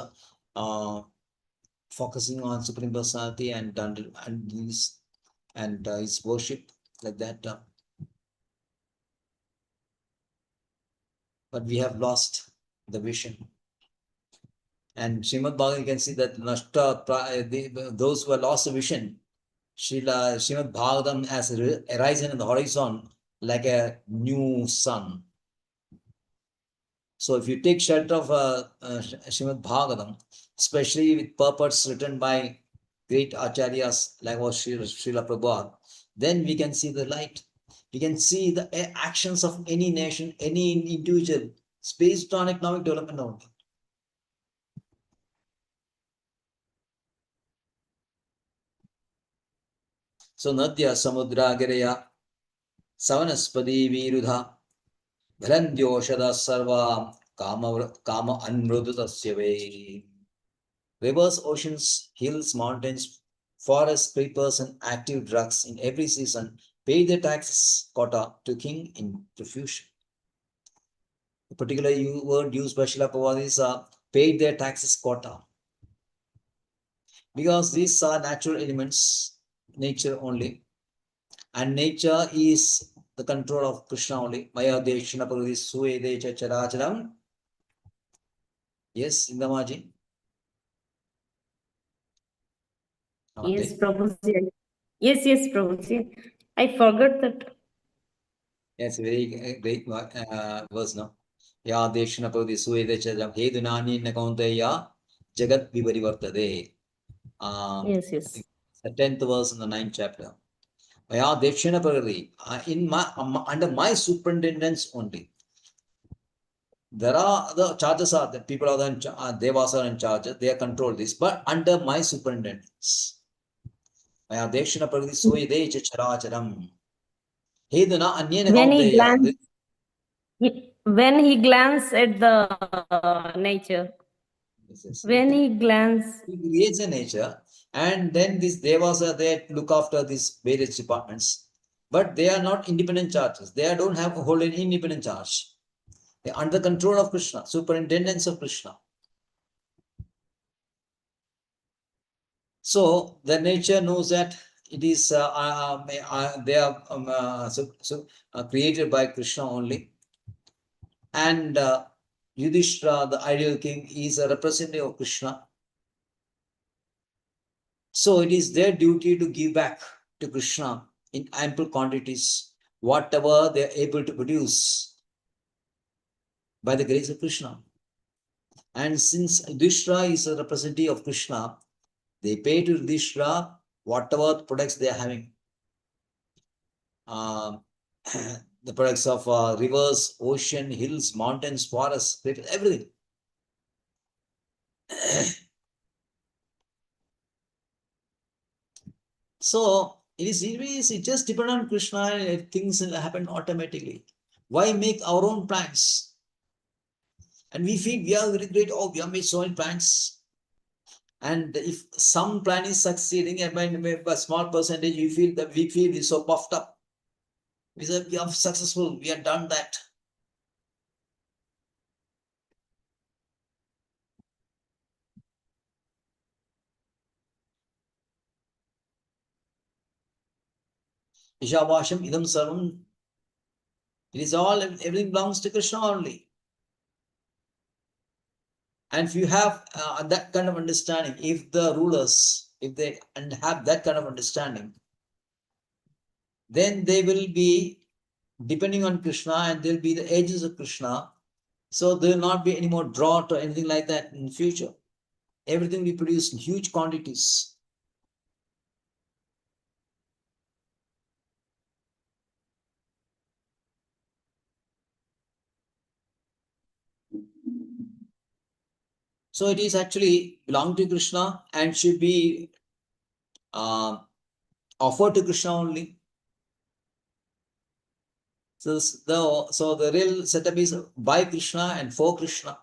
focusing on Supreme Personality and his worship, like that. But we have lost the vision. And Srimad Bhagavatam, you can see that those who have lost the vision, Srimad Bhagavatam has arisen in the horizon like a new sun. So if you take shelter of Srimad Bhagavatam, especially with purports written by great acharyas like was Srila Prabhupada, then we can see the light. We can see the actions of any nation, any individual. It's based on economic development only. So Nadya Samudra Giraya Savanaspadi Virudha Bhalandyoshada Sarva Kama Anmrudutasya. Rivers, oceans, hills, mountains, forests, creepers, and active drugs in every season pay their taxes quota to king in profusion. The particular word used by Srila Prabhupada is paid their taxes quota. Because these are natural elements, nature only. And nature is the control of Krishna only. Maya Dekshina Prakriti Suedecha Characharam. Yes, Indamaji. Yes, Prabhuji. Yes, Prabhuji. I forgot that. Yes, very great verse now. Ya Dekshina Prakriti Suedecha Characharam. He Dunani Nakonteya Jagat Viparivartade. Yes. The 10th verse in the 9th chapter. Maya Dekshina Prakriti. Under my superintendence only. There are the charges are the people are the devas are in charge. They are control this, but under my superintendence. Maya Dekshina Prakriti Soyedecha Characharam. Hedana Anyena Kaunteya. When he glanced at the nature, when he glanced, he creates a nature, and then these devas are there to look after these various departments. But they are not independent charges. They don't have a whole independent charge. They are under control of Krishna, superintendence of Krishna. So the nature knows that it is they are created by Krishna only, and Yudhishthira, the ideal king, is a representative of Krishna. So it is their duty to give back to Krishna in ample quantities whatever they are able to produce by the grace of Krishna. And since Yudhishthira is a representative of Krishna, they pay to Yudhishthira whatever products they are having. The products of rivers, ocean, hills, mountains, forests, everything. So it just depends on Krishna, and things will happen automatically. Why make our own plans? And we feel we are very great. Oh, we have made so many plans. And if some plan is succeeding, and by a small percentage, we feel we're so puffed up. We say we are successful, we have done that. Ishavasham idam sarvam. It is all, everything belongs to Krishna only. And if you have that kind of understanding, if the rulers, if they have that kind of understanding, then they will be depending on Krishna, and they'll be the agents of Krishna. So there will not be any more drought or anything like that in the future. Everything will be produced in huge quantities. So it is actually belong to Krishna and should be offered to Krishna only. So the real setup is by Krishna and for Krishna.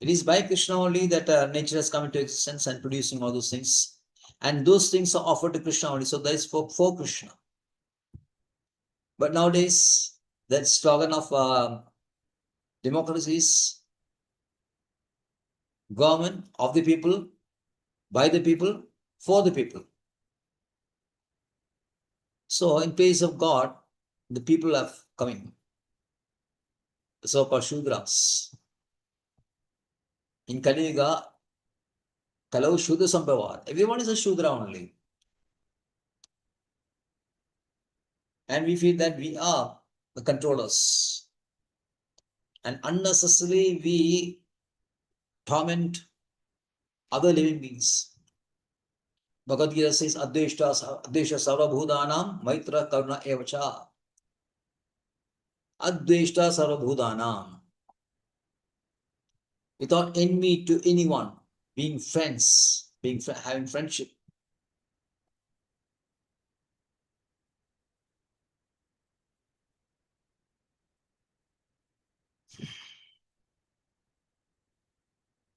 It is by Krishna only that nature has come into existence and producing all those things. And those things are offered to Krishna only. So that is for Krishna. But nowadays, that slogan of democracy is government of the people, by the people, for the people. So in place of God, the people are coming. The so-called Shudras. In Kali Yuga, Kalau Shudra Sambhavar. Everyone is a Shudra only. And we feel that we are the controllers. And unnecessarily we torment other living beings. Bhagavad Gita says, Advesha Sarvabhudanam Maitra Karuna Evacha. Advesha Sarvabhudanam. Without envy to anyone, being friends, having friendship.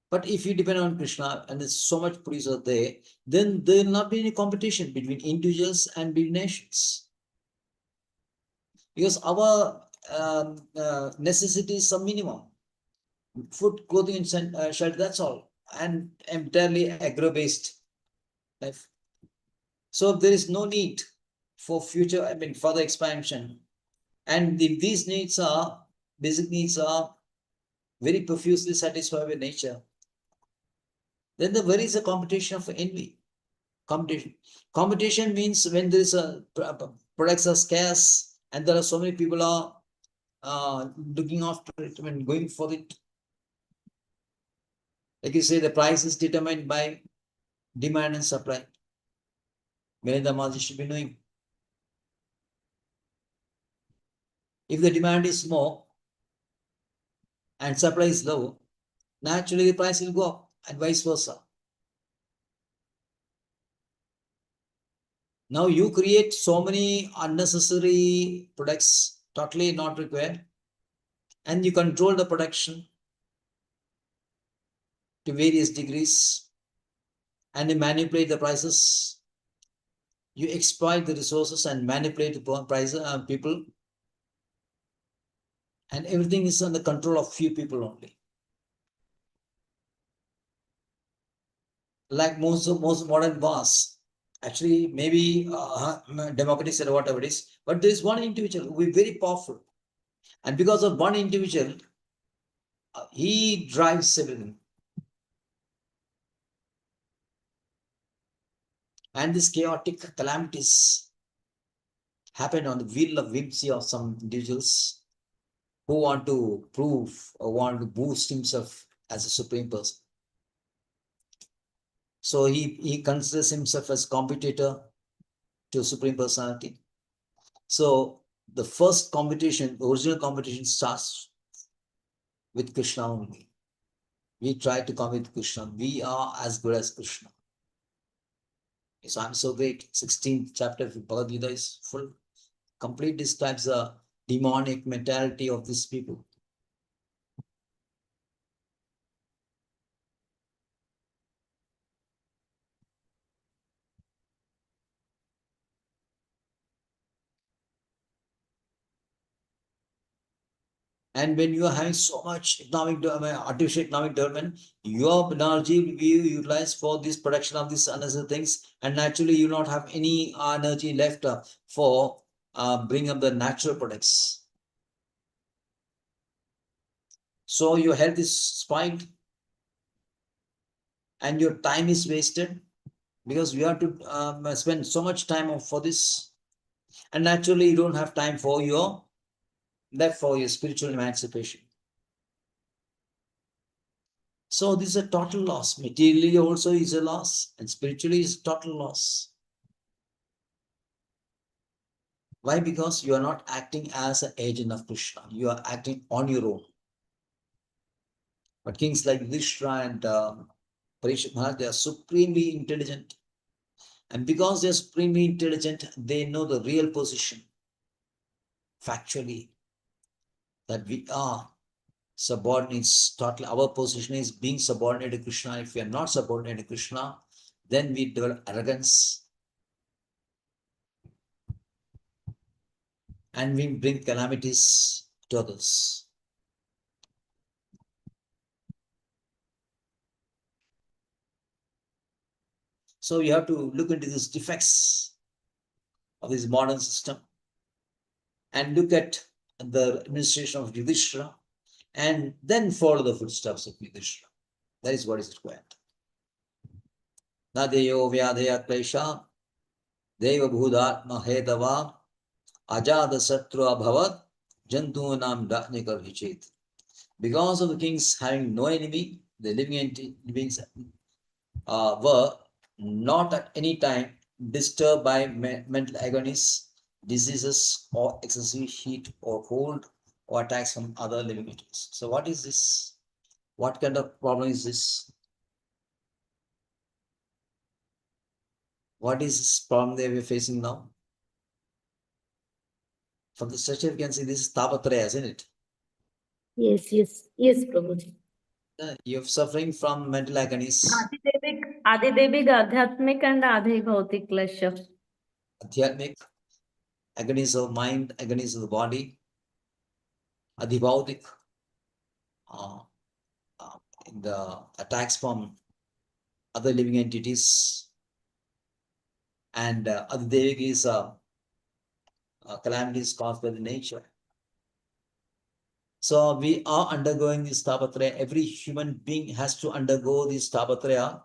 But if you depend on Krishna and there's so much producer there, then there will not be any competition between individuals and between nations. Because our necessities, some minimum. Food, clothing, and shelter, that's all. And entirely agro-based life. So there is no need for future, further expansion. And if these needs are, basic needs are very profusely satisfied by nature, then there is a competition of envy. Competition means when there is a products are scarce and there are so many people are looking after it and going for it. Like you say, the price is determined by demand and supply. Many the Maji should be knowing. If the demand is more and supply is low, naturally the price will go up and vice versa. Now you create so many unnecessary products, totally not required, and you control the production to various degrees and you manipulate the prices. You exploit the resources and manipulate the prices, people, and everything is under control of few people only. Like most modern wars, actually maybe democracy or whatever it is, but there is one individual who is very powerful, and because of one individual, he drives everything. And these chaotic calamities happen on the wheel of whimsy of some individuals who want to prove or want to boost himself as a supreme person. So he considers himself as competitor to Supreme Personality. So the first competition, the original competition starts with Krishna only. We try to come with Krishna. We are as good as Krishna. So I'm so great. 16th chapter of Bhagavad Gita is full, complete describes the demonic mentality of these people. And when you are having so much artificial economic development, your energy will be utilized for this production of these unnecessary things, and naturally you will not have any energy left for bringing up the natural products. So your health is spoiled and your time is wasted because you have to spend so much time for this, and naturally you don't have time for your spiritual emancipation. So this is a total loss. Materially also is a loss, and spiritually is total loss. Why? Because you are not acting as an agent of Krishna. You are acting on your own. But kings like Yudhishthira and Parikshit Maharaj, they are supremely intelligent. And because they are supremely intelligent, they know the real position, factually, that we are subordinates. Totally, our position is being subordinate to Krishna. If we are not subordinate to Krishna, then we develop arrogance and we bring calamities to others. So you have to look into these defects of this modern system and look at the administration of Yudhishthira and then follow the footsteps of Yudhishthira. That is what is required. Nadeyo vyadaya klesha deva bhudatma hedava ajada satru abhavat jantunam dhatnikar hichit. Because of the kings having no enemy, the living beings were not at any time disturbed by mental agonies, diseases, or excessive heat or cold or attacks from other living entities. So what is this? What kind of problem is this? What is this problem they were facing now? From the structure, you can see this is Tapatraya, isn't it? Yes, Prabhuji. You're suffering from mental agonies. आधिदैविक आध्यात्मिक and आधि भौतिक क्लेश. Adhyatmic, agonies of mind, agonies of the body. adhibaudik, uh, in the attacks from other living entities, and adhidevik is calamities caused by the nature. So we are undergoing this tapatraya. Every human being has to undergo this tapatraya,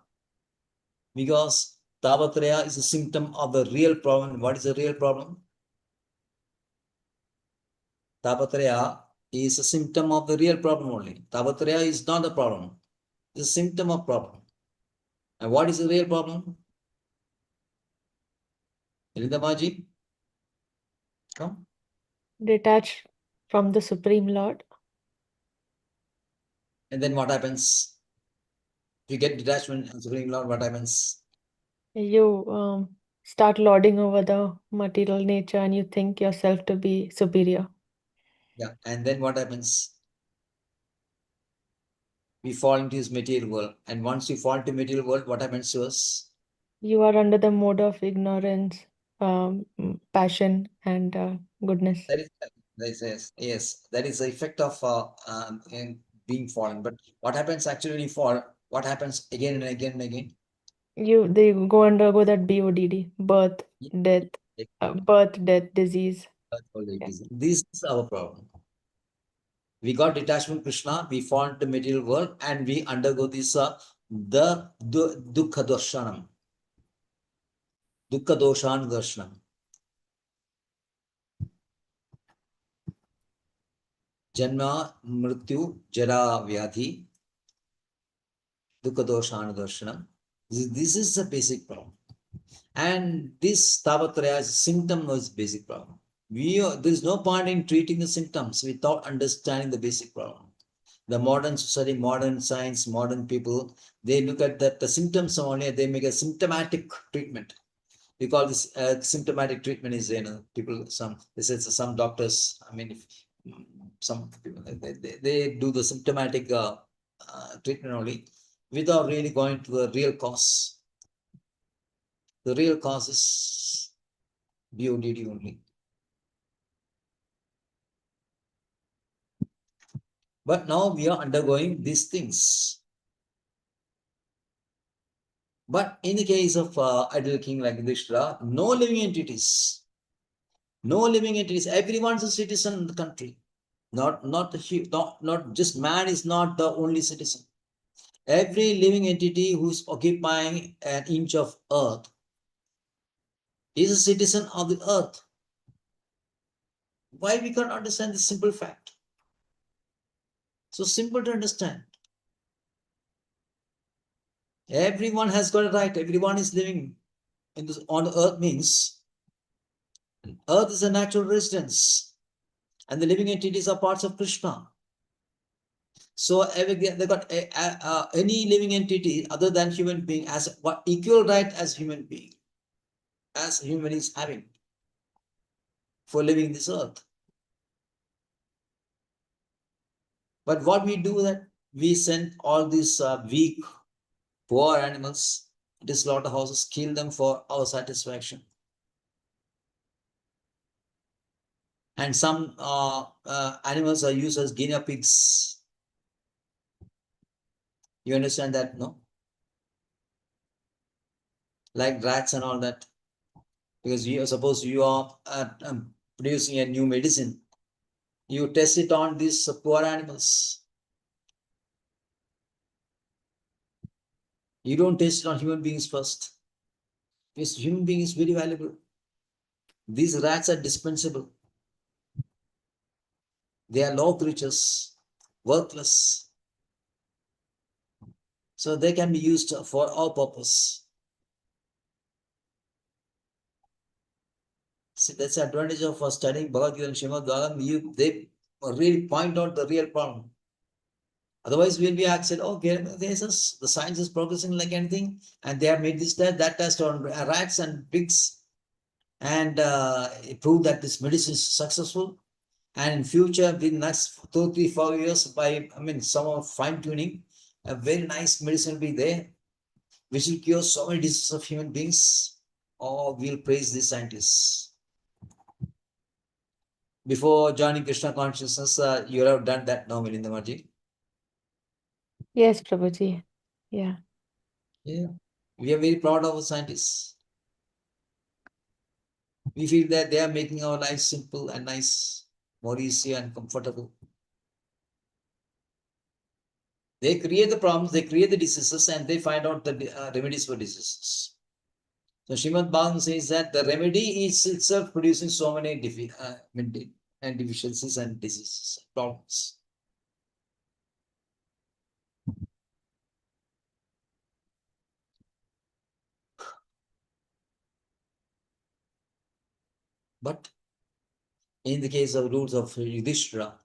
because tapatraya is a symptom of the real problem. What is the real problem? Tapatraya is a symptom of the real problem only. Tapatraya is not the problem. It's a symptom of problem. And what is the real problem? Elindamaji, come. Detached from the Supreme Lord. And then what happens? If you get detachment from Supreme Lord, what happens? You start lording over the material nature and you think yourself to be superior. Yeah. And then what happens? We fall into this material world. And once you fall into material world, what happens to us? You are under the mode of ignorance, passion, and goodness. Yes, that is the effect of in being fallen. But what happens actually when you fall? What happens again and again and again? They go undergo that BODD, birth, death, disease. Yeah. This is our problem. We got detachment from Krishna, we fall into material world, and we undergo this the dukkha doshanam, dukkha doshan darshanam. Janma, mrityu, jara, vyadhi, dukkha doshan darshanam. This is the basic problem. And this Tavatraya is a symptom of this basic problem. There is no point in treating the symptoms without understanding the basic problem. The modern society, modern science, modern people, they look at that the symptoms only, they make a symptomatic treatment. We call this symptomatic treatment is, people, they say some doctors, I mean, if, some people, they do the symptomatic treatment only without really going to the real cause. The real cause is BODD only. But now we are undergoing these things. But in the case of ideal king like Yudhishthira, no living entities, everyone's a citizen in the country. Not just man is not the only citizen. Every living entity who is occupying an inch of earth is a citizen of the earth. Why we can't understand this simple fact? So simple to understand. Everyone has got a right. Everyone is living in this, on the earth means earth is a natural residence, and the living entities are parts of Krishna. So they got any living entity other than human being as what equal right as human being, as human is having for living this earth. But what we do that we send all these weak, poor animals into slaughterhouses, kill them for our satisfaction. And some animals are used as guinea pigs. You understand that, no? Like rats and all that. Because suppose you are producing a new medicine, you test it on these poor animals. You don't test it on human beings first. Because human being is very valuable. These rats are dispensable. They are low creatures, worthless. So they can be used for our purpose. See, that's the advantage of studying Bhagavad Gita and Srimad Bhagavatam. They really point out the real problem. Otherwise, we'll be said, okay, the science is progressing like anything, and they have made this test, that test on rats and pigs, and it proved that this medicine is successful. And in future, within the next 2, 3, 4 years, by some fine tuning, a very nice medicine will be there, which will cure so many diseases of human beings. Or we'll praise these scientists. before joining Krishna consciousness, you have done that, no, Milinda Marji? Yes, Prabhuji. Yeah. Yeah. We are very proud of our scientists. We feel that they are making our life simple and nice, more easy and comfortable. They create the problems, they create the diseases, and they find out the remedies for diseases. So Srimad Bhagavatam says that the remedy is itself producing so many deficiencies and diseases, problems. But in the case of rules of Yudhishthira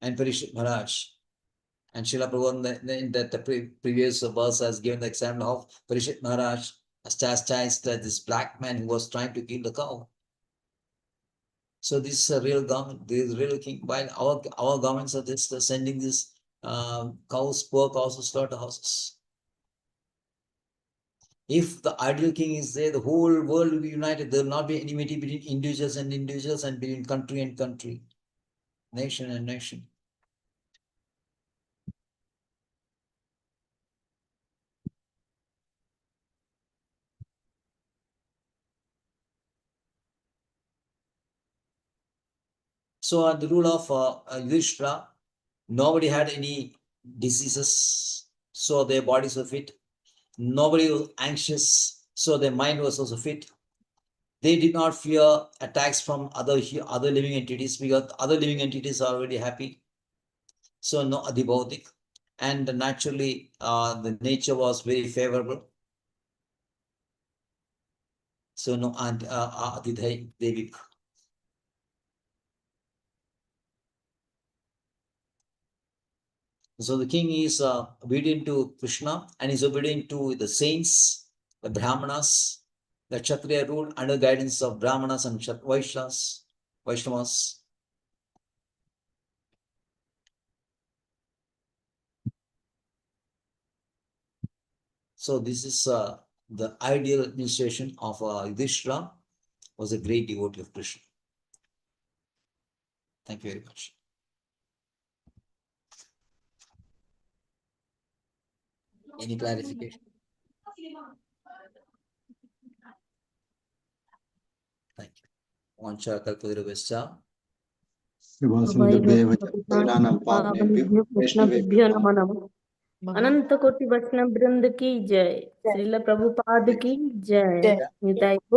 and Parishit Maharaj, and Srila Prabhupada in the previous verse has given the example of Parishit Maharaj has chastised this black man who was trying to kill the cow. So this is a real government, this is real king. While our governments are just sending these cows, poor cows to slaughterhouses. If the ideal king is there, the whole world will be united. There will not be enmity between individuals and individuals and between country and country, nation and nation. So at the rule of Yudhishthira, nobody had any diseases, so their bodies were fit. Nobody was anxious, so their mind was also fit. They did not fear attacks from other living entities because other living entities are already happy. So no adibautik. And naturally, the nature was very favorable. So no adidhai devik. So the king is obedient to Krishna and is obedient to the saints, the Brahmanas. The Kshatriya ruled under guidance of Brahmanas and Vaishnavas. So this is the ideal administration of Yudhishthira, was a great devotee of Krishna. Thank you very much. Any clarification? Thank you. Vancha kalpadiruvascha. कृष्णभ्यो नमो नमः। अनंत कोटि वैष्णव वृंद की जय। श्रील प्रभुपाद की जय। निताई